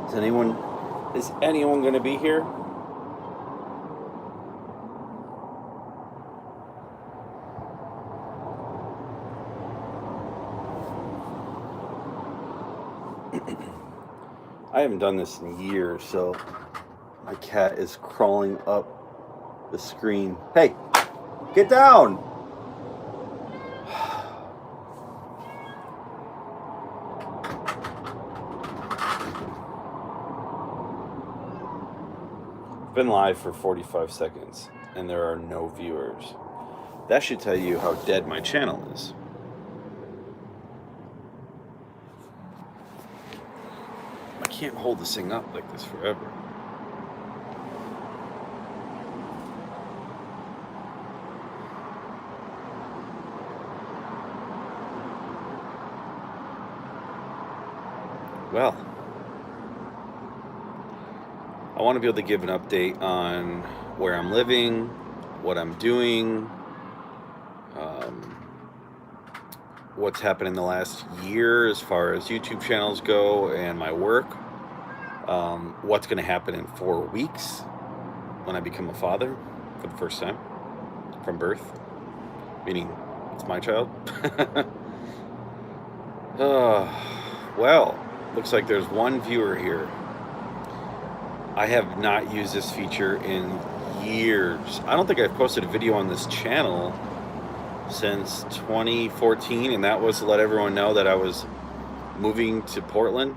Is anyone going to be here? I haven't done this in years, so my cat is crawling up the screen. Hey, get down! Been live for 45 seconds and there are no viewers. That should tell you how dead my channel is. I can't hold this thing up like this forever. Well, I want to be able to give an update on where I'm living, what I'm doing, what's happened in the last year as far as YouTube channels go and my work, what's going to happen in 4 weeks when I become a father for the first time from birth, meaning it's my child. Well, looks like there's one viewer here. I have not used this feature in years. I don't think I've posted a video on this channel since 2014, and that was to let everyone know that I was moving to Portland,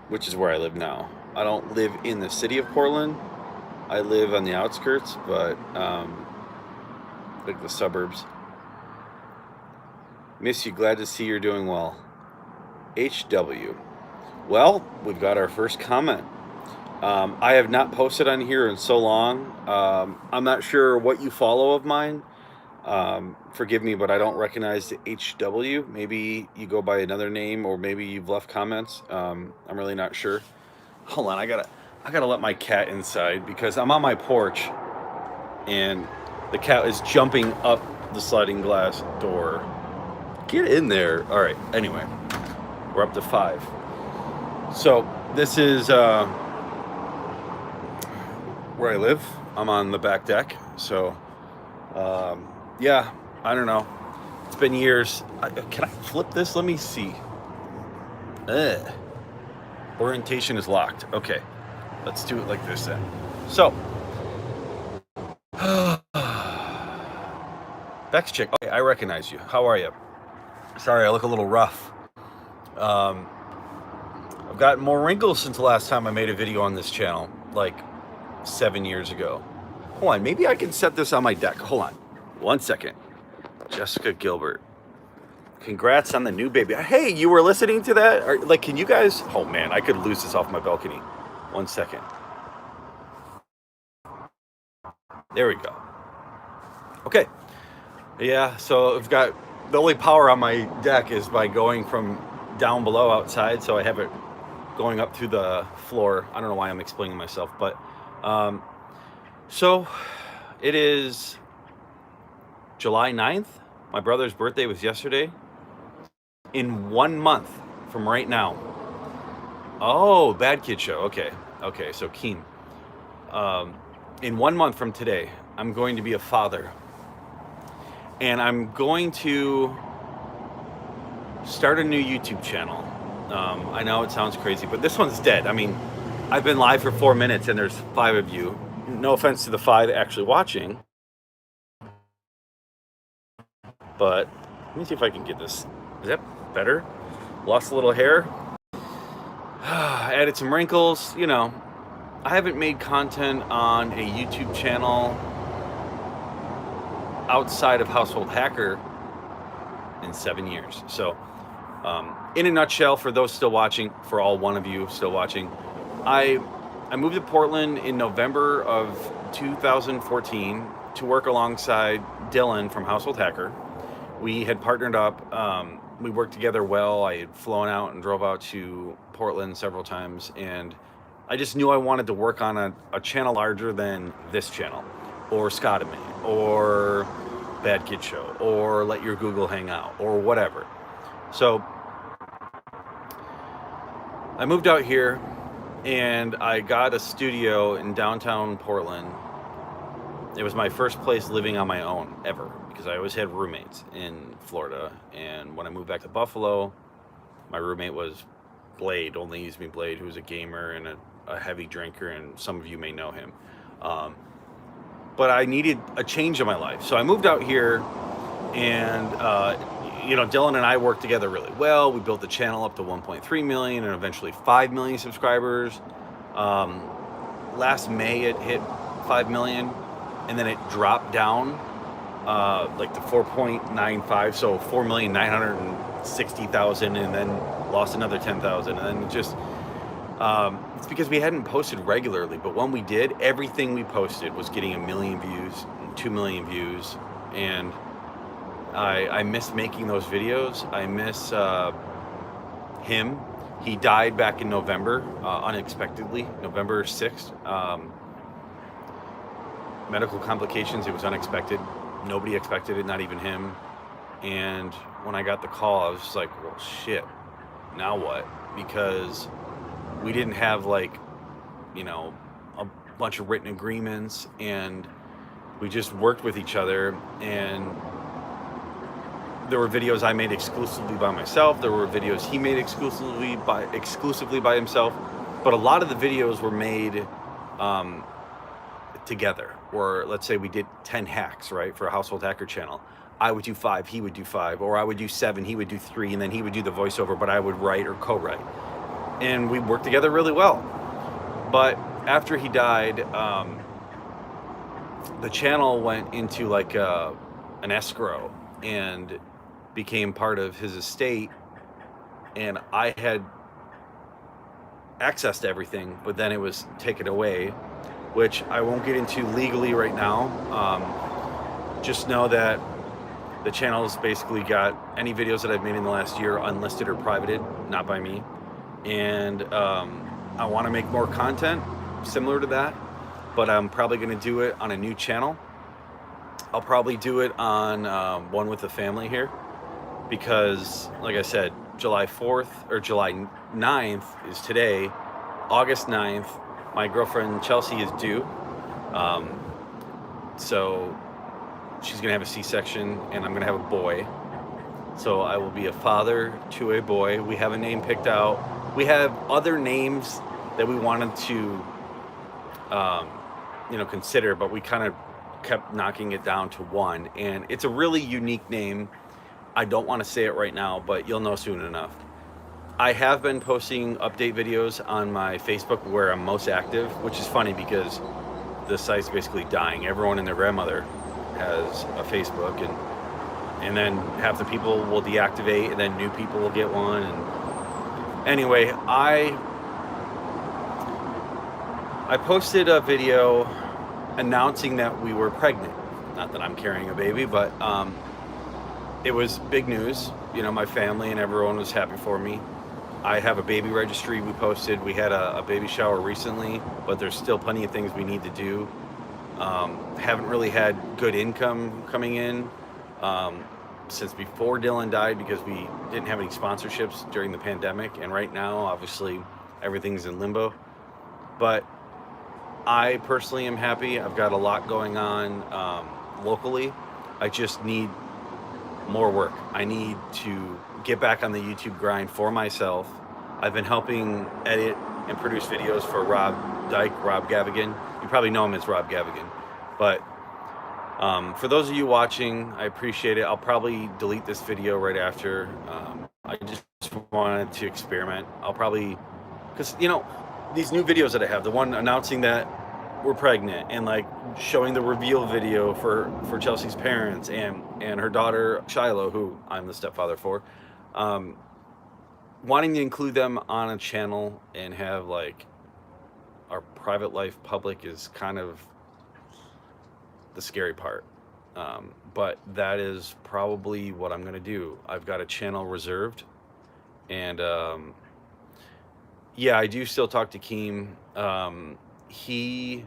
which is where I live now. I don't live in the city of Portland. I live on the outskirts, but like the suburbs. Miss you, glad to see you're doing well. HW. Well, we've got our first comment. I have not posted on here in so long. I'm not sure what you follow of mine. Forgive me, but I don't recognize the HW. Maybe you go by another name, or maybe you've left comments. I'm really not sure. Hold on, I gotta let my cat inside because I'm on my porch, and the cat is jumping up the sliding glass door. Get in there. All right. Anyway, we're up to 5. So this is where I live. I'm on the back deck. So, yeah, I don't know. It's been years. Can I flip this? Let me see. Orientation is locked. Okay, let's do it like this then. So, Bex chick. Okay, I recognize you. How are you? Sorry, I look a little rough. I've gotten more wrinkles since the last time I made a video on this channel, like 7 years ago. Hold on, maybe I can set this on my deck. Hold on, 1 second. Jessica Gilbert, congrats on the new baby. Hey, you were listening to that? Like, can you guys? Oh man, I could lose this off my balcony. 1 second. There we go. Okay. Yeah, so I've got the only power on my deck is by going from down below outside, so I have it going up through the floor. I don't know why I'm explaining myself, but so it is July 9th. My brother's birthday was yesterday. In 1 month from right now. Oh, Bad Kid Show. Okay, so Keen. In 1 month from today, I'm going to be a father. And I'm going to start a new YouTube channel. I know it sounds crazy, but this one's dead. I mean, I've been live for 4 minutes and there's 5 of you. No offense to the 5 actually watching. But let me see if I can get this. Is that better? Lost a little hair. Added some wrinkles. You know, I haven't made content on a YouTube channel outside of Household Hacker in 7 years. So, in a nutshell, for those still watching, for all 1 of you still watching, I moved to Portland in November of 2014 to work alongside Dylan from Household Hacker. We had partnered up. We worked together well. I had flown out and drove out to Portland several times, and I just knew I wanted to work on a channel larger than this channel, or Scotamy, or Bad Kid Show, or Let Your Google Hang Out, or whatever. So I moved out here, and I got a studio in downtown Portland. It was my first place living on my own ever, because I always had roommates in Florida. And when I moved back to Buffalo, my roommate was Blade, only used me Blade, who was a gamer and a heavy drinker, and some of you may know him. But I needed a change in my life, so I moved out here, and Dylan and I worked together really well. We built the channel up to 1.3 million and eventually 5 million subscribers. Last May it hit 5 million, and then it dropped down like to 4.95, so 4,960,000, and then lost another 10,000, and then it just it's because we hadn't posted regularly. But when we did, everything we posted was getting 1 million views, 2 million views, and I miss making those videos. I miss him. He died back in November, unexpectedly, November 6th. Medical complications. It was unexpected. Nobody expected it, not even him. And when I got the call, I was just like, well, shit, now what? Because we didn't have a bunch of written agreements, and we just worked with each other. And there were videos I made exclusively by myself. There were videos he made exclusively by himself. But a lot of the videos were made together. Or let's say we did 10 hacks, right, for a Household Hacker channel. I would do 5, he would do 5, or I would do 7, he would do 3, and then he would do the voiceover, but I would write or co-write. And we worked together really well. But after he died, the channel went into like an escrow and became part of his estate, and I had access to everything, but then it was taken away, which I won't get into legally right now. Just know that the channel's basically got any videos that I've made in the last year unlisted or privated, not by me. And I want to make more content similar to that, but I'm probably going to do it on a new channel. I'll probably do it on One with the Family here, because like I said, July 4th or July 9th is today. August 9th, my girlfriend Chelsea is due. So she's gonna have a C-section, and I'm gonna have a boy. So I will be a father to a boy. We have a name picked out. We have other names that we wanted to consider, but we kind of kept knocking it down to one, and it's a really unique name. I don't want to say it right now, but you'll know soon enough. I have been posting update videos on my Facebook, where I'm most active, which is funny because the site's basically dying. Everyone and their grandmother has a Facebook, and then half the people will deactivate, and then new people will get one. And anyway, I posted a video announcing that we were pregnant. Not that I'm carrying a baby, but it was big news. My family and everyone was happy for me. I have a baby registry we posted. We had a baby shower recently, but there's still plenty of things we need to do. Haven't really had good income coming in since before Dylan died, because we didn't have any sponsorships during the pandemic. And right now, obviously, everything's in limbo. But I personally am happy. I've got a lot going on locally. I just need more work. I need to get back on the YouTube grind for myself. I've been helping edit and produce videos for Rob Gavigan. You probably know him as Rob Gavigan. But for those of you watching, I appreciate it. I'll probably delete this video right after. I just wanted to experiment. I'll probably, because these new videos that I have, the one announcing that we're pregnant, and like showing the reveal video for Chelsea's parents and her daughter Shiloh, who I'm the stepfather for, wanting to include them on a channel and have like our private life public is kind of the scary part. But that is probably what I'm gonna do. I've got a channel reserved, and yeah, I do still talk to Keem. He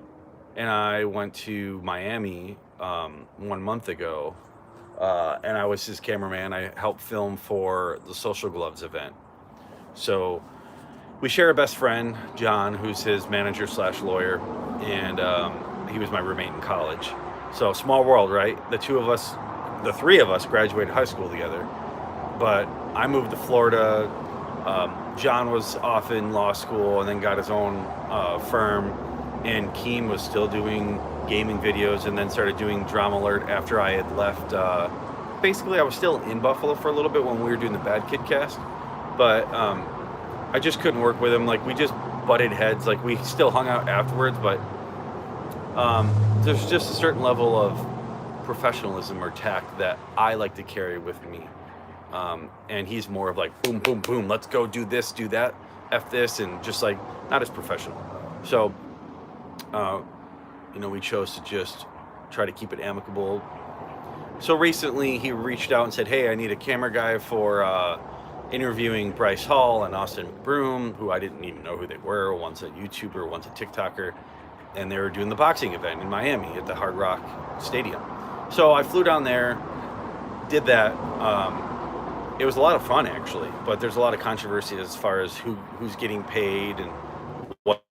and I went to Miami 1 month ago, and I was his cameraman. I helped film for the Social Gloves event. So we share a best friend, John, who's his manager slash lawyer, and he was my roommate in college. So small world, right? The three of us graduated high school together, but I moved to Florida. John was off in law school and then got his own firm, and Keem was still doing gaming videos and then started doing Drama Alert after I had left. Basically, I was still in Buffalo for a little bit when we were doing the Bad Kid Cast, but I just couldn't work with him. Like, we just butted heads. Like, we still hung out afterwards, but there's just a certain level of professionalism or tact that I like to carry with me. And he's more of like, boom, boom, boom, let's go do this, do that, F this, and just like, not as professional. So, we chose to just try to keep it amicable. So recently he reached out and said, hey, I need a camera guy for interviewing Bryce Hall and Austin McBroom, who I didn't even know who they were. One's a YouTuber, one's a TikToker. And they were doing the boxing event in Miami at the Hard Rock Stadium. So I flew down there, did that. It was a lot of fun, actually, but there's a lot of controversy as far as who's getting paid and what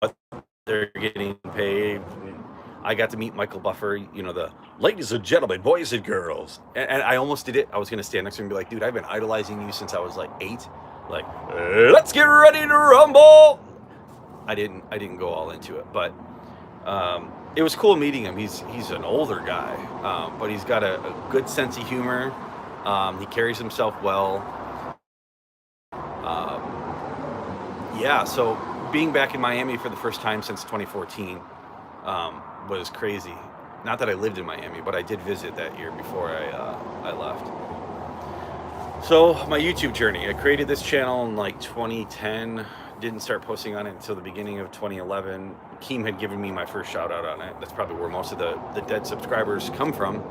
they're getting paid. I got to meet Michael Buffer, the ladies and gentlemen, boys and girls. And I almost did it. I was going to stand next to him and be like, dude, I've been idolizing you since I was like 8. Like, let's get ready to rumble. I didn't go all into it, but it was cool meeting him. He's an older guy, but he's got a good sense of humor. He carries himself well. So being back in Miami for the first time since 2014 was crazy. Not that I lived in Miami, but I did visit that year before I left. So my YouTube journey, I created this channel in like 2010. Didn't start posting on it until the beginning of 2011. Keem had given me my first shout out on it. That's probably where most of the dead subscribers come from.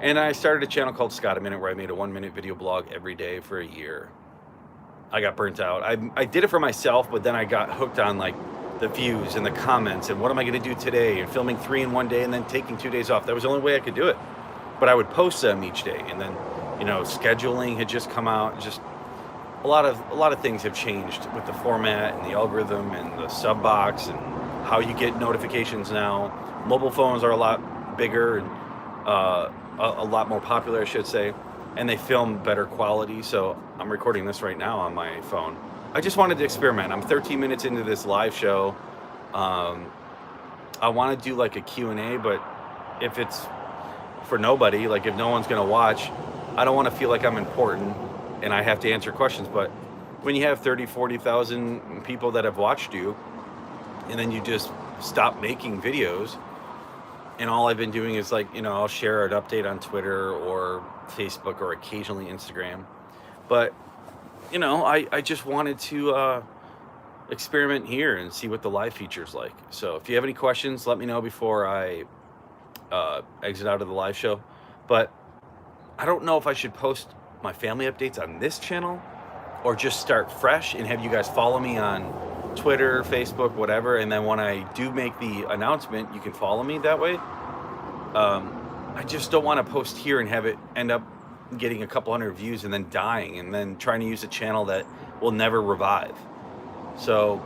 And I started a channel called Scott a Minute, where I made a 1-minute video blog every day for a year. I got burnt out. I did it for myself, but then I got hooked on like the views and the comments and what am I going to do today, and filming 3 in one day and then taking 2 days off. That was the only way I could do it. But I would post them each day, and then scheduling had just come out. Just a lot of things have changed with the format and the algorithm and the sub box and how you get notifications now. Mobile phones are a lot bigger and a lot more popular, I should say, and they film better quality. So I'm recording this right now on my phone. I just wanted to experiment. I'm 13 minutes into this live show. I want to do like a Q&A, but if it's for nobody, like if no one's going to watch, I don't want to feel like I'm important and I have to answer questions. But when you have 30, 40,000 people that have watched you, and then you just stop making videos, and all I've been doing is like, I'll share an update on Twitter or Facebook or occasionally Instagram. But, I just wanted to experiment here and see what the live feature's like. So if you have any questions, let me know before I exit out of the live show. But I don't know if I should post my family updates on this channel or just start fresh and have you guys follow me on Twitter, Facebook, whatever, and then when I do make the announcement, you can follow me that way. I just don't want to post here and have it end up getting a couple hundred views and then dying and then trying to use a channel that will never revive. So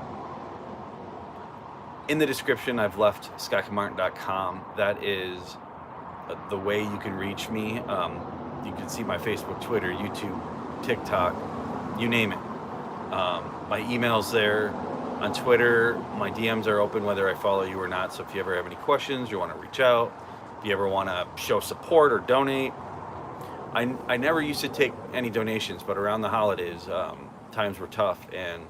in the description, I've left scottmartin.com. That is the way you can reach me. You can see my Facebook, Twitter, YouTube, TikTok, you name it. My email's there. On Twitter, my DMs are open whether I follow you or not. So if you ever have any questions, you want to reach out, if you ever want to show support or donate. I never used to take any donations, but around the holidays, times were tough, and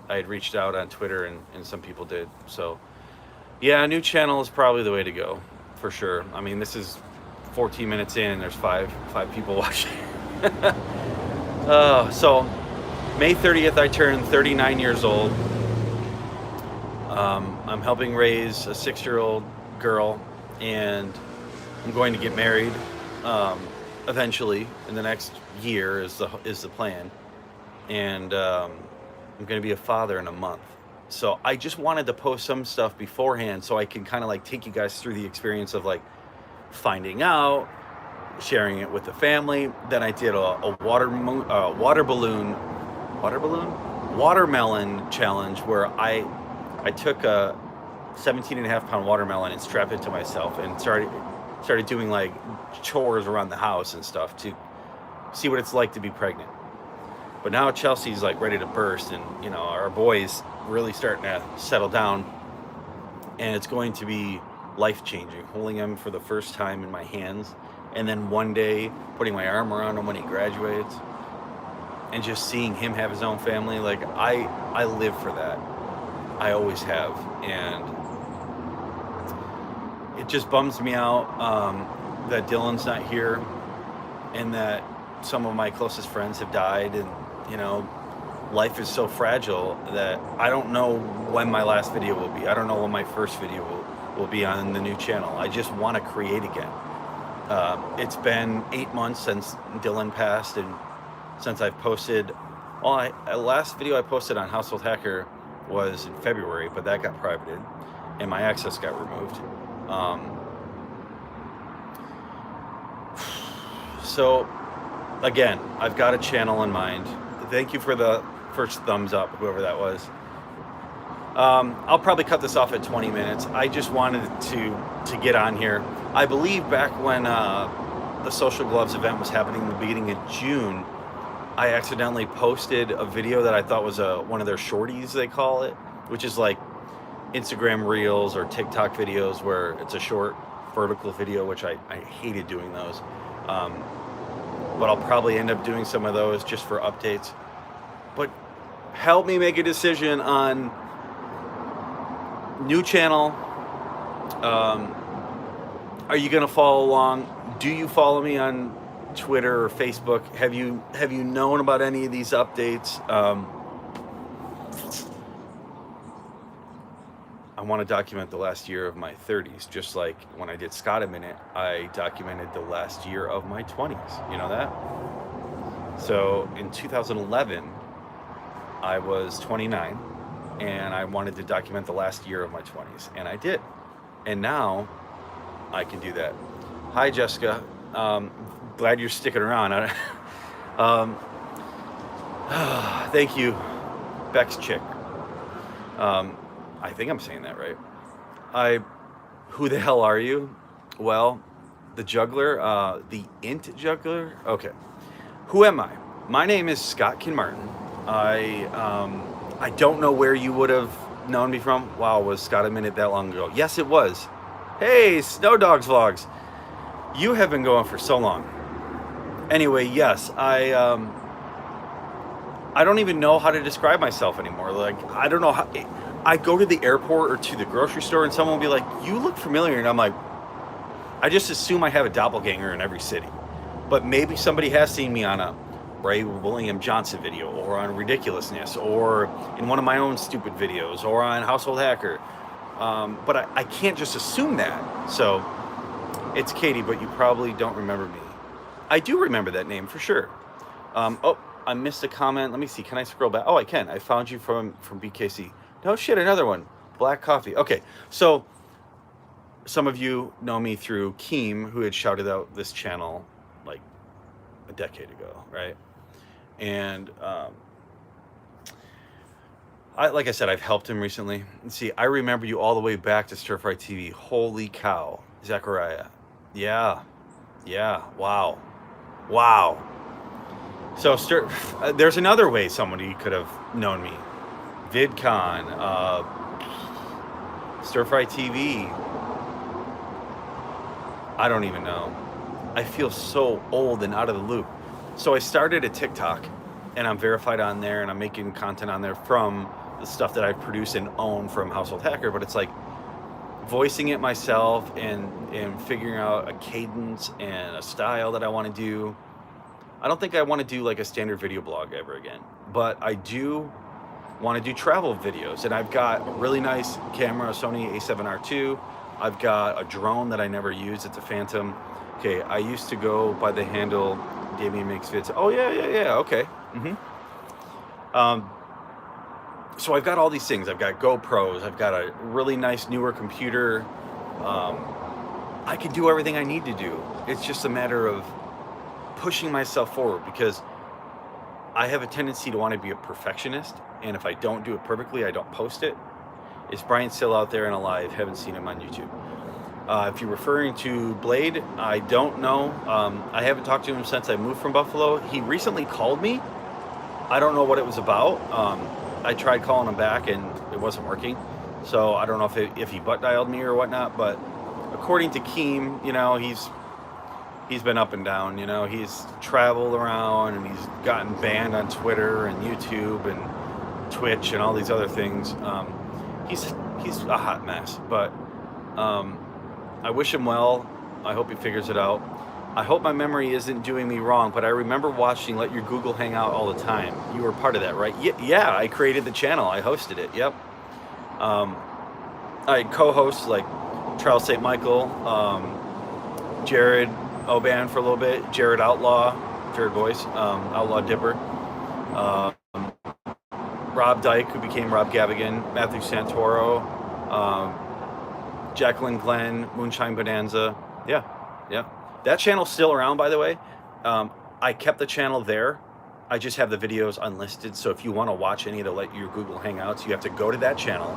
I had reached out on Twitter, and some people did. So, yeah, a new channel is probably the way to go, for sure. I mean, this is 14 minutes in, and there's five people watching. So, May 30th, I turned 39 years old. I'm helping raise a 6-year-old girl, and I'm going to get married eventually in the next year is the plan, and I'm going to be a father in a month. So I just wanted to post some stuff beforehand so I can kind of like take you guys through the experience of like finding out, sharing it with the family. Then I did a water balloon watermelon challenge where I took a 17.5 pound watermelon and strapped it to myself and started doing like chores around the house and stuff to see what it's like to be pregnant. But now Chelsea's like ready to burst, and you know, our boy's really starting to settle down, and it's going to be life changing. Holding him for the first time in my hands, and then one day putting my arm around him when he graduates, and just seeing him have his own family. Like I live for that. I always have, and it just bums me out that Dylan's not here, and that some of my closest friends have died, and you know, life is so fragile that I don't know when my last video will be. I don't know when my first video will be on the new channel. I just want to create again. It's been 8 months since Dylan passed, and since I've posted, well, last video I posted on Household Hacker was in February, but that got privated and my access got removed. So again, I've got a channel in mind. Thank you for the first thumbs up, whoever that was. I'll probably cut this off at 20 minutes. I just wanted to get on here. I believe back when the Social Gloves event was happening in the beginning of June, I accidentally posted a video that I thought was one of their shorties, they call it, which is like Instagram Reels or TikTok videos where it's a short vertical video, which I hated doing those. But I'll probably end up doing some of those just for updates. But help me make a decision on new channel. Are you gonna follow along? Do you follow me on Twitter or Facebook? Have you known about any of these updates? I want to document the last year of my 30s, just like when I did Scott a Minute, I documented the last year of my 20s. You know that? So in 2011, I was 29, and I wanted to document the last year of my 20s, and I did. And now I can do that. Hi, Jessica. Glad you're sticking around. Thank you, Bex Chick. I think I'm saying that right. Who the hell are you? Well, the juggler, the int juggler. Okay. Who am I? My name is Scott Kinmartin. I don't know where you would have known me from. Wow, was Scott a Minute that long ago? Yes, it was. Hey, Snow Dogs Vlogs. You have been going for so long. Anyway, yes, I don't even know how to describe myself anymore. Like, I don't know how. I go to the airport or to the grocery store and someone will be like, you look familiar. And I'm like, I just assume I have a doppelganger in every city. But maybe somebody has seen me on a Ray William Johnson video, or on Ridiculousness, or in one of my own stupid videos, or on Household Hacker. But I can't just assume that. So it's Katie, but you probably don't remember me. I do remember that name for sure. Oh, I missed a comment. Let me see. Can I scroll back? Oh, I can. I found you from BKC. No shit, another one. Black coffee. Okay, so some of you know me through Keem, who had shouted out this channel like a decade ago, right? And like I said, I've helped him recently. And see, I remember you all the way back to Stir Fry TV. Holy cow, Zechariah. Yeah, wow. So there's another way somebody could have known me. VidCon, Stir Fry TV. I don't even know. I feel so old and out of the loop. So I started a TikTok, and I'm verified on there, and I'm making content on there from the stuff that I produce and own from Household Hacker. But it's like voicing it myself and figuring out a cadence and a style that I want to do. I don't think I want to do like a standard video blog ever again, but I do want to do travel videos. And I've got a really nice camera, Sony a7R II. I've got a drone that I never use. It's a Phantom. Okay, I used to go by the handle Damien Makes Vids. Oh yeah. Okay. So I've got all these things. I've got GoPros. I've got a really nice newer computer. I can do everything I need to do. It's just a matter of pushing myself forward, because I have a tendency to want to be a perfectionist, and if I don't do it perfectly, I don't post it. Is Brian still out there and alive? Haven't seen him on YouTube. If you're referring to Blade, I don't know. I haven't talked to him since I moved from Buffalo. He recently called me. I don't know what it was about. I tried calling him back and it wasn't working. So I don't know if he butt dialed me or whatnot. But according to Keem, you know, he's been up and down. You know, he's traveled around and he's gotten banned on Twitter and YouTube and Twitch and all these other things. He's a hot mess, but I wish him well. I hope he figures it out. I hope my memory isn't doing me wrong, but I remember watching Let Your Google Hang Out all the time. You were part of that, right? Yeah, I created the channel. I hosted it. Yep. I co-host like Charles St. Michael, Jared Oban for a little bit, Jared Boyce, Outlaw Dipper, Rob Dyke, who became Rob Gavigan, Matthew Santoro, Jacqueline Glenn, Moonshine Bonanza. Yeah. That channel's still around, by the way. I kept the channel there. I just have the videos unlisted. So if you want to watch any of the Let Your Google Hangouts, you have to go to that channel,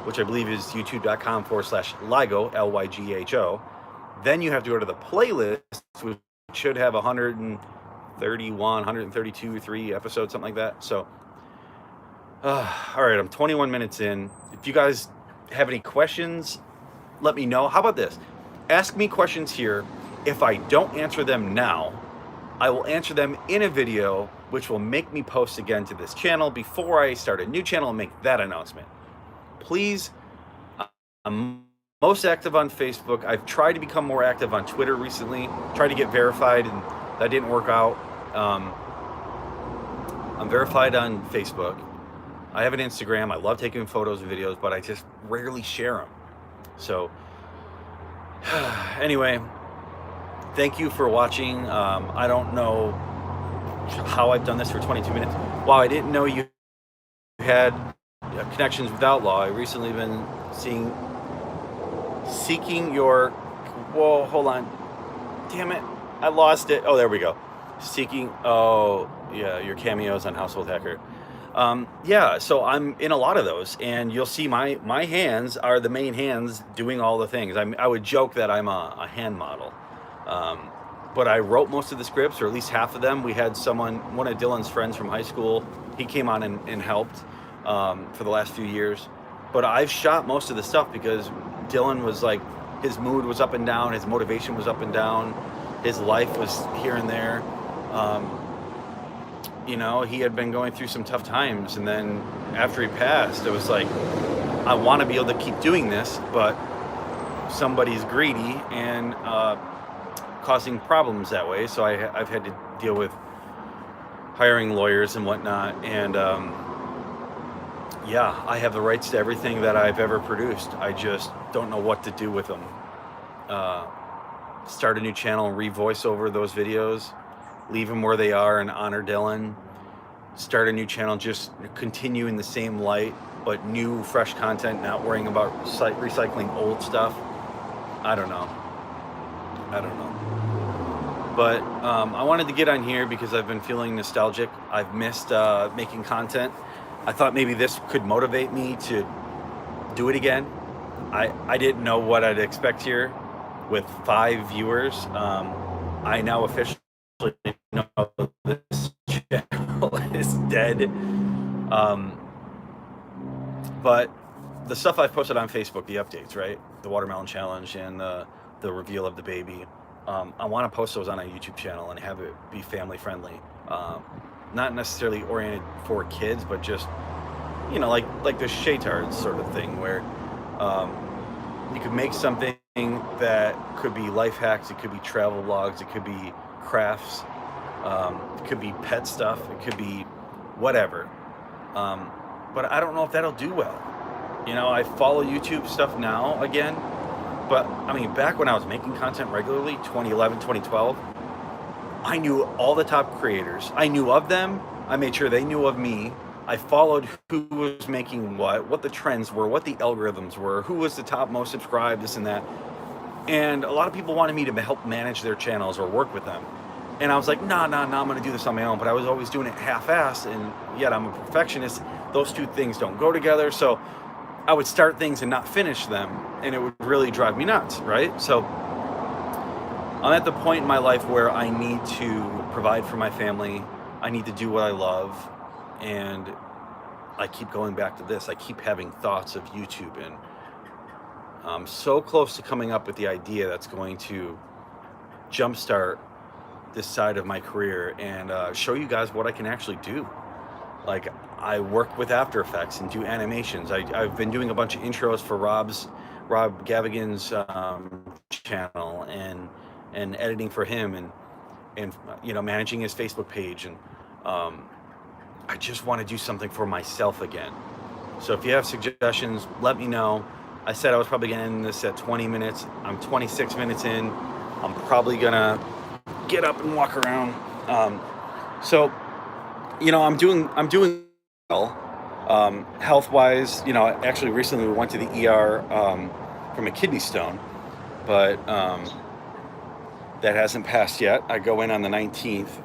which I believe is youtube.com/LYGO, LYGHO. Then you have to go to the playlist, which should have 131, 132, 3 episodes, something like that. So, all right, I'm 21 minutes in. If you guys have any questions, let me know. How about this? Ask me questions here. If I don't answer them now, I will answer them in a video, which will make me post again to this channel before I start a new channel and make that announcement. Please, I'm most active on Facebook. I've tried to become more active on Twitter recently, tried to get verified, and that didn't work out. I'm verified on Facebook. I have an Instagram. I love taking photos and videos, but I just rarely share them. So anyway, thank you for watching. I don't know how I've done this for 22 minutes. Wow, I didn't know you had connections with Outlaw. I've recently been seeking your, whoa, hold on. Damn it, I lost it. Oh, there we go. Your cameos on Household Hacker. Yeah, so I'm in a lot of those, and you'll see my hands are the main hands doing all the things. I would joke that I'm a hand model, but I wrote most of the scripts, or at least half of them. We had one of Dylan's friends from high school. He came on and helped for the last few years, but I've shot most of the stuff because Dylan was like, his mood was up and down, his motivation was up and down, his life was here and there. You know, he had been going through some tough times, and then after he passed, it was like, I want to be able to keep doing this, but somebody's greedy and causing problems that way. So I've had to deal with hiring lawyers and whatnot, and yeah, I have the rights to everything that I've ever produced. I just don't know what to do with them. Start a new channel and re-voice over those videos. Leave them where they are and honor Dylan. Start a new channel, just continue in the same light, but new, fresh content, not worrying about recycling old stuff. I don't know. But I wanted to get on here because I've been feeling nostalgic. I've missed making content. I thought maybe this could motivate me to do it again. I didn't know what I'd expect here with 5 viewers. I now officially know this channel is dead. But the stuff I've posted on Facebook, the updates, right? The watermelon challenge and the reveal of the baby. I want to post those on a YouTube channel and have it be family friendly. Not necessarily oriented for kids, but just, you know, like the Shaytards sort of thing, where you could make something that could be life hacks, it could be travel vlogs, it could be crafts, it could be pet stuff, it could be whatever. But I don't know if that'll do well. You know, I follow YouTube stuff now again, but I mean, back when I was making content regularly, 2011, 2012, I knew all the top creators. I knew of them. I made sure they knew of me. I followed who was making what the trends were, what the algorithms were, who was the top most subscribed, this and that. And a lot of people wanted me to help manage their channels or work with them. And I was like, no, I'm going to do this on my own. But I was always doing it half-assed, and yet I'm a perfectionist. Those two things don't go together. So I would start things and not finish them, and it would really drive me nuts, right? So I'm at the point in my life where I need to provide for my family. I need to do what I love. And I keep going back to this. I keep having thoughts of YouTube, and I'm so close to coming up with the idea that's going to jumpstart this side of my career and show you guys what I can actually do. Like, I work with After Effects and do animations. I've been doing a bunch of intros for Rob Gavigan's channel, and editing for him, and managing his Facebook page, and I just want to do something for myself again. So if you have suggestions, let me know. I said I was probably gonna end this at 20 minutes. I'm 26 minutes in. I'm probably gonna get up and walk around. So I'm doing well, health-wise. Actually recently we went to the ER from a kidney stone, but that hasn't passed yet. I go in on the 19th,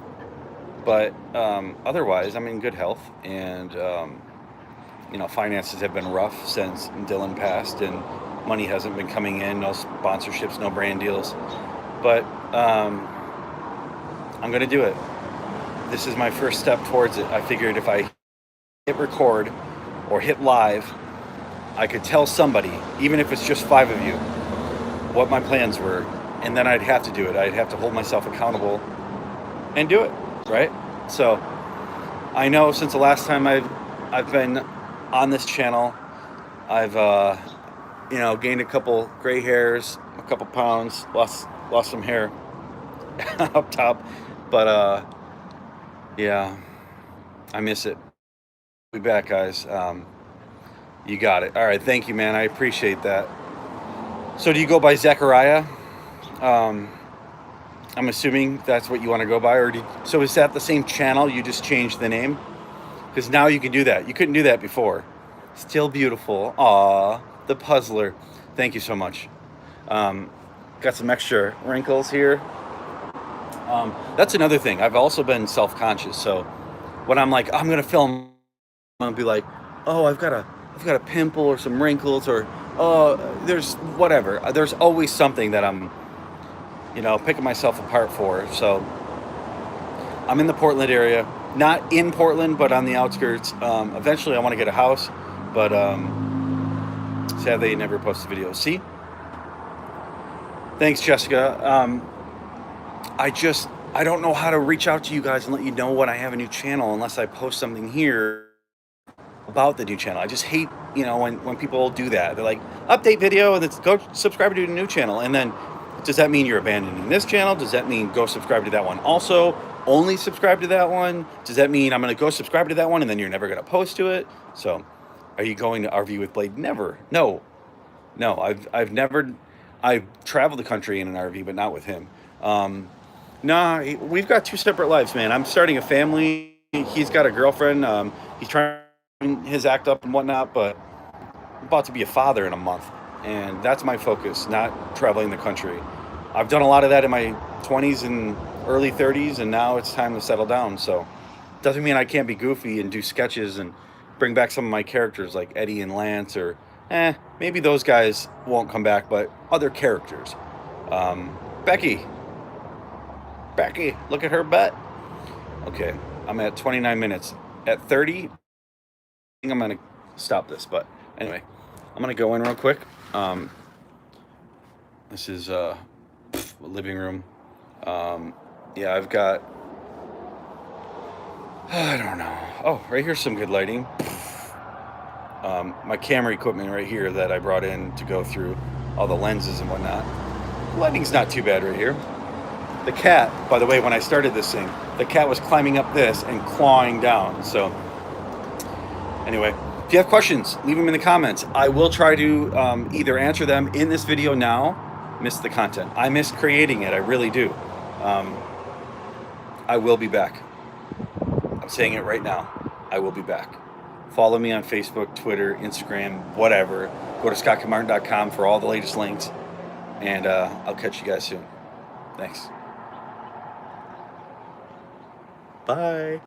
but otherwise I'm in good health, and finances have been rough since Dylan passed, and money hasn't been coming in, no sponsorships, no brand deals, but I'm gonna do it. This is my first step towards it. I figured if I hit record or hit live, I could tell somebody, even if it's just 5 of you, what my plans were, and then I'd have to do it. I'd have to hold myself accountable and do it, right? So I know since the last time I've been on this channel, I've gained a couple gray hairs, a couple pounds, lost some hair up top, but yeah, I miss it. Be back, guys. You got it. All right, thank you, man. I appreciate that. So do you go by Zachariah? I'm assuming that's what you want to go by, so is that the same channel? You just changed the name? Because now you can do that. You couldn't do that before. Still beautiful. Aw, the puzzler. Thank you so much. Got some extra wrinkles here. That's another thing. I've also been self-conscious. So when I'm like, I'm gonna film, I'm gonna be like, oh, I've got a pimple or some wrinkles, or there's whatever. There's always something that I'm picking myself apart for. So I'm in the Portland area, not in Portland, but on the outskirts. Eventually I want to get a house, but sadly I never posted videos. See? Thanks, Jessica. I don't know how to reach out to you guys and let you know when I have a new channel unless I post something here about the new channel. I just hate, when people do that. They're like, update video, and it's go subscribe to the new channel. And then, does that mean you're abandoning this channel? Does that mean go subscribe to that one also? Only subscribe to that one? Does that mean I'm going to go subscribe to that one and then you're never going to post to it? So, are you going to RV with Blade? Never. No. I've traveled the country in an RV, but not with him. Nah, we've got 2 separate lives, man. I'm starting a family. He's got a girlfriend. He's trying his act up and whatnot, but I'm about to be a father in a month, and that's my focus, not traveling the country. I've done a lot of that in my 20s and early 30s, and now it's time to settle down. So doesn't mean I can't be goofy and do sketches and bring back some of my characters like Eddie and Lance, or maybe those guys won't come back, but other characters. Becky, look at her butt. Okay, I'm at 29 minutes. At 30, I think I'm gonna stop this, but anyway, I'm gonna go in real quick. This is a living room. Yeah, I've got, I don't know. Oh, right here's some good lighting. My camera equipment right here that I brought in to go through all the lenses and whatnot. Lighting's not too bad right here. The cat, by the way, when I started this thing, the cat was climbing up this and clawing down. So anyway, if you have questions, leave them in the comments. I will try to either answer them in this video now. Miss the content. I miss creating it. I really do. I will be back. I'm saying it right now. I will be back. Follow me on Facebook, Twitter, Instagram, whatever. Go to ScottKmartin.com for all the latest links. And I'll catch you guys soon. Thanks. Bye.